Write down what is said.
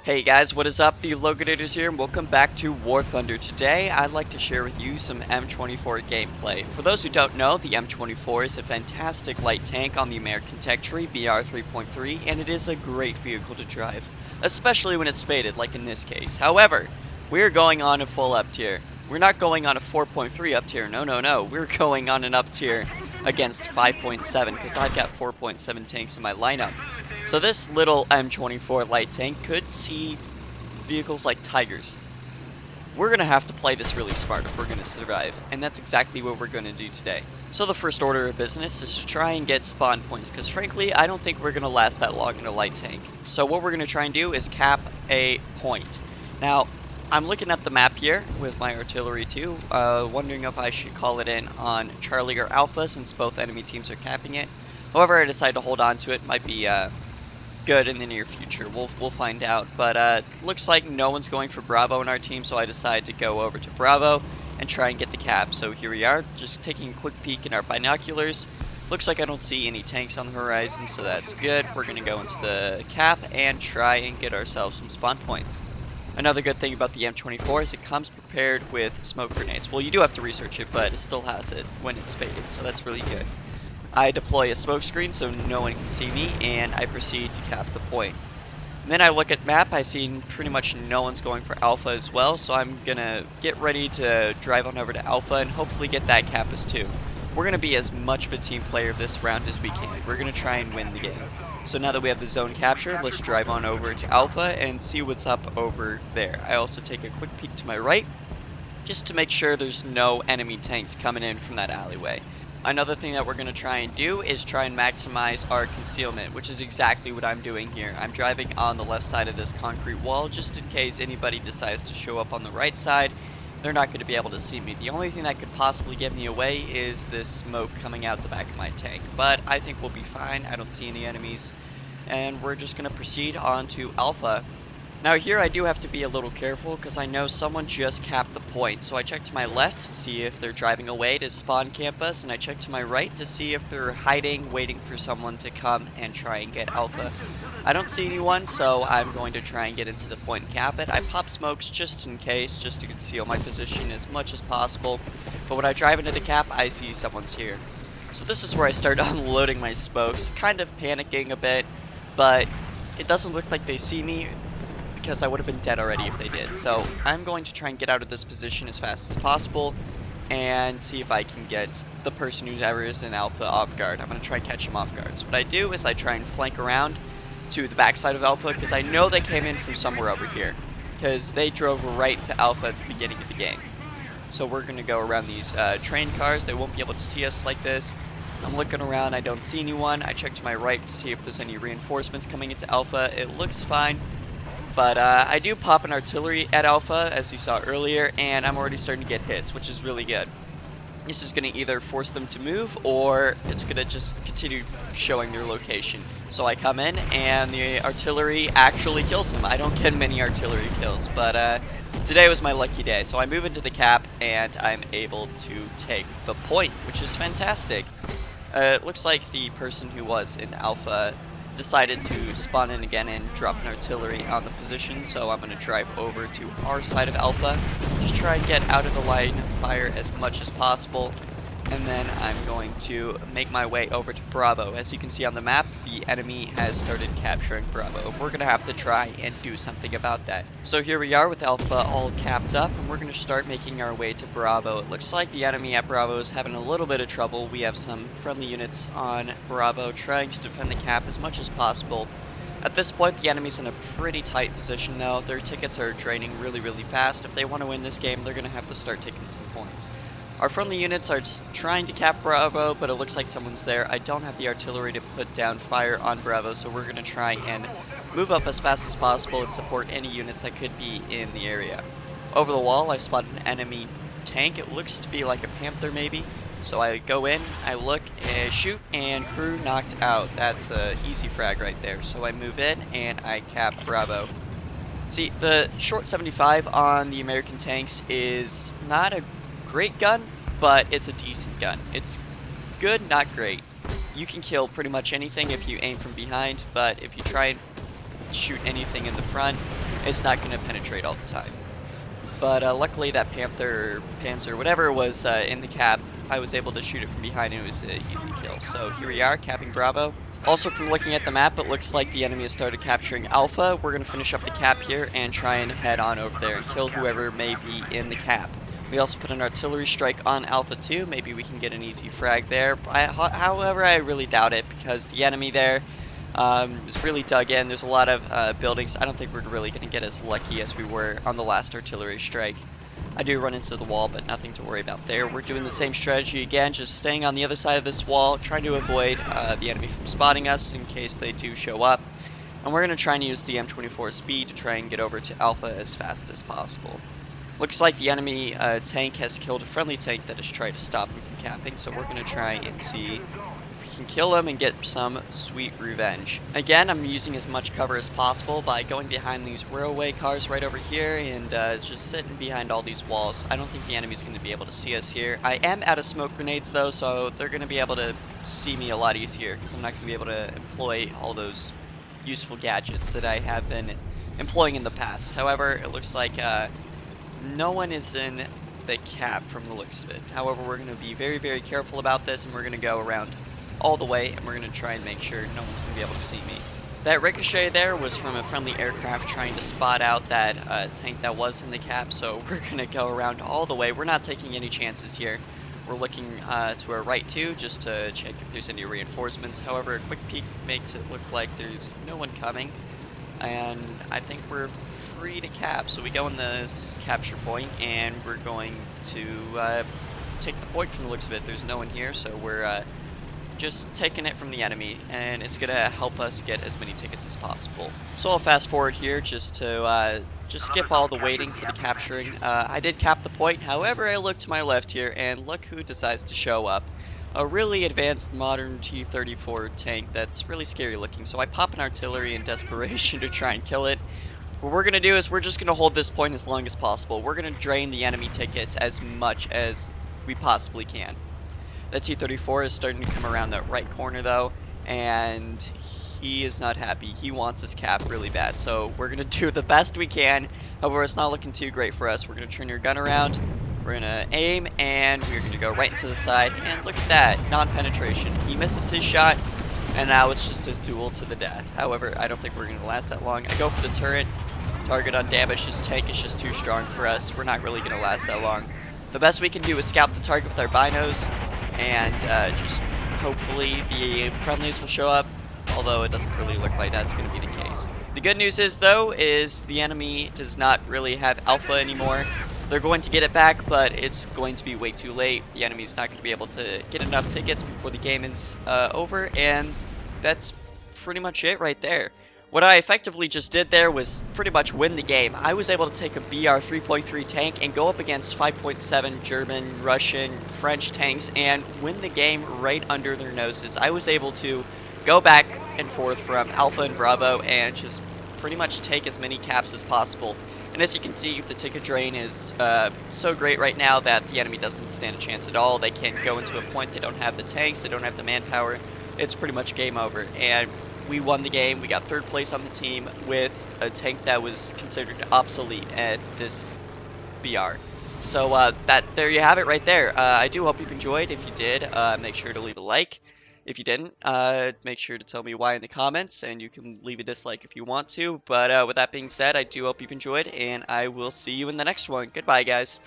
Hey guys, what is up? TheLoganatorz here, and welcome back to War Thunder. Today, I'd like to share with you some M24 gameplay. For those who don't know, the M24 is a fantastic light tank on the American tech tree, BR 3.3, and it is a great vehicle to drive, especially when it's faded, like in this case. However, we're going on a full up tier. We're not going on a 4.3 up tier, no. We're going on an up tier against 5.7, because I've got 4.7 tanks in my lineup. So this little M24 light tank could see vehicles like Tigers. We're going to have to play this really smart if we're going to survive, and that's exactly what we're going to do today. So the first order of business is to try and get spawn points, because frankly, I don't think we're going to last that long in a light tank. So what we're going to try and do is cap a point. Now, I'm looking at the map here with my artillery too, wondering if I should call it in on Charlie or Alpha since both enemy teams are capping it. However, I decided to hold on to it. Might be good in the near future. We'll find out. But looks like no one's going for Bravo in our team, so I decided to go over to Bravo and try and get the cap. So here we are, just taking a quick peek in our binoculars. Looks like I don't see any tanks on the horizon, so that's good. We're going to go into the cap and try and get ourselves some spawn points. Another good thing about the M24 is it comes prepared with smoke grenades. Well, you do have to research it, but it still has it when it's faded, so that's really good. I deploy a smoke screen so no one can see me, and I proceed to cap the point. And then I look at map, I see pretty much no one's going for Alpha as well, so I'm gonna get ready to drive on over to Alpha and hopefully get that cap as too. We're gonna be as much of a team player this round as we can. We're gonna try and win the game. So now that we have the zone captured, let's drive on over to Alpha and see what's up over there. I also take a quick peek to my right, just to make sure there's no enemy tanks coming in from that alleyway. Another thing that we're going to try and do is try and maximize our concealment, which is exactly what I'm doing here. I'm driving on the left side of this concrete wall just in case anybody decides to show up on the right side. They're not going to be able to see me. The only thing that could possibly get me away is this smoke coming out the back of my tank. But I think we'll be fine. I don't see any enemies. And we're just going to proceed on to Alpha. Now here I do have to be a little careful because I know someone just capped the point. So I check to my left to see if they're driving away to spawn camp us, and I check to my right to see if they're hiding, waiting for someone to come and try and get Alpha. I don't see anyone, so I'm going to try and get into the point and cap it. I pop smokes just in case, just to conceal my position as much as possible. But when I drive into the cap, I see someone's here. So this is where I start unloading my smokes, kind of panicking a bit, but it doesn't look like they see me, because I would have been dead already if they did. So I'm going to try and get out of this position as fast as possible and see if I can get the person who's ever is in Alpha off guard. I'm going to try and catch him off guard. So what I do is I try and flank around to the backside of Alpha because I know they came in from somewhere over here because they drove right to Alpha at the beginning of the game. So we're going to go around these train cars. They won't be able to see us like this. I'm looking around. I don't see anyone. I check to my right to see if there's any reinforcements coming into Alpha. It looks fine. But I do pop an artillery at Alpha, as you saw earlier, and I'm already starting to get hits, which is really good. This is going to either force them to move, or it's going to just continue showing their location. So I come in, and the artillery actually kills him. I don't get many artillery kills, but today was my lucky day. So I move into the cap, and I'm able to take the point, which is fantastic. It looks like the person who was in Alpha decided to spawn in again and drop an artillery on the position, so I'm going to drive over to our side of Alpha, just try and get out of the line of fire as much as possible, and then I'm going to make my way over to Bravo. As you can see on the map, the enemy has started capturing Bravo. We're going to have to try and do something about that. So here we are with Alpha all capped up, and we're going to start making our way to Bravo. It looks like the enemy at Bravo is having a little bit of trouble. We have some friendly units on Bravo trying to defend the cap as much as possible. At this point, the enemy's in a pretty tight position though. Their tickets are draining really fast. If they want to win this game, they're going to have to start taking some points. Our friendly units are just trying to cap Bravo, but it looks like someone's there. I don't have the artillery to put down fire on Bravo, so we're going to try and move up as fast as possible and support any units that could be in the area. Over the wall, I spot an enemy tank. It looks to be like a Panther maybe. So I go in, I look, shoot, and crew knocked out. That's an easy frag right there. So I move in, and I cap Bravo. See, the short 75 on the American tanks is not a great gun, but it's a decent gun. It's good, not great. You can kill pretty much anything if you aim from behind, but if you try and shoot anything in the front, it's not going to penetrate all the time. But luckily that Panzer, whatever was in the cap, I was able to shoot it from behind and it was an easy kill. So here we are, capping Bravo. Also, from looking at the map, it looks like the enemy has started capturing Alpha. We're going to finish up the cap here and try and head on over there and kill whoever may be in the cap. We also put an artillery strike on Alpha 2. Maybe we can get an easy frag there. However, I really doubt it because the enemy there is really dug in. There's a lot of buildings. I don't think we're really going to get as lucky as we were on the last artillery strike. I do run into the wall, but nothing to worry about there. We're doing the same strategy again, just staying on the other side of this wall, trying to avoid the enemy from spotting us in case they do show up. And we're going to try and use the M24 speed to try and get over to Alpha as fast as possible. Looks like the enemy tank has killed a friendly tank that has tried to stop him from capping, so we're going to try and see if we can kill him and get some sweet revenge. Again, I'm using as much cover as possible by going behind these railway cars right over here and just sitting behind all these walls. I don't think the enemy's going to be able to see us here. I am out of smoke grenades though, so they're going to be able to see me a lot easier because I'm not going to be able to employ all those useful gadgets that I have been employing in the past. However, it looks like no one is in the cap from the looks of it. However, we're going to be very, very careful about this, and we're going to go around all the way, and we're going to try and make sure no one's going to be able to see me. That ricochet there was from a friendly aircraft trying to spot out that tank that was in the cap, so we're going to go around all the way. We're not taking any chances here. We're looking to our right too, just to check if there's any reinforcements. However, a quick peek makes it look like there's no one coming, and I think we're free to cap. So we go in this capture point, and we're going to take the point from the looks of it. There's no one here, so we're just taking it from the enemy, and it's gonna help us get as many tickets as possible. So I'll fast forward here just to just skip all the waiting for the capturing. I did cap the point, however I look to my left here and look who decides to show up. A really advanced modern T-34 tank that's really scary looking, so I pop an artillery in desperation to try and kill it. What we're gonna do is we're just gonna hold this point as long as possible. We're gonna drain the enemy tickets as much as we possibly can. The T-34 is starting to come around that right corner though, and he is not happy. He wants his cap really bad, so we're going to do the best we can. However, it's not looking too great for us. We're going to turn your gun around, we're going to aim, and we're going to go right into the side, and look at that, non-penetration. He misses his shot, and now it's just a duel to the death. However, I don't think we're going to last that long. I go for the turret, target undamaged. His tank is just too strong for us. We're not really going to last that long. The best we can do is scout the target with our binos, and just hopefully the friendlies will show up, although it doesn't really look like that's going to be the case. The good news is though, is the enemy does not really have Alpha anymore. They're going to get it back, but it's going to be way too late. The enemy's not going to be able to get enough tickets before the game is over, and that's pretty much it right there. What I effectively just did there was pretty much win the game. I was able to take a BR 3.3 tank and go up against 5.7 German, Russian, French tanks and win the game right under their noses. I was able to go back and forth from Alpha and Bravo and just pretty much take as many caps as possible. And as you can see, the ticket drain is so great right now that the enemy doesn't stand a chance at all. They can't go into a point. They don't have the tanks. They don't have the manpower. It's pretty much game over. And we won the game. We got third place on the team with a tank that was considered obsolete at this BR. So there you have it right there. I do hope you've enjoyed. If you did, make sure to leave a like. If you didn't, make sure to tell me why in the comments, and you can leave a dislike if you want to. But with that being said, I do hope you've enjoyed, and I will see you in the next one. Goodbye, guys.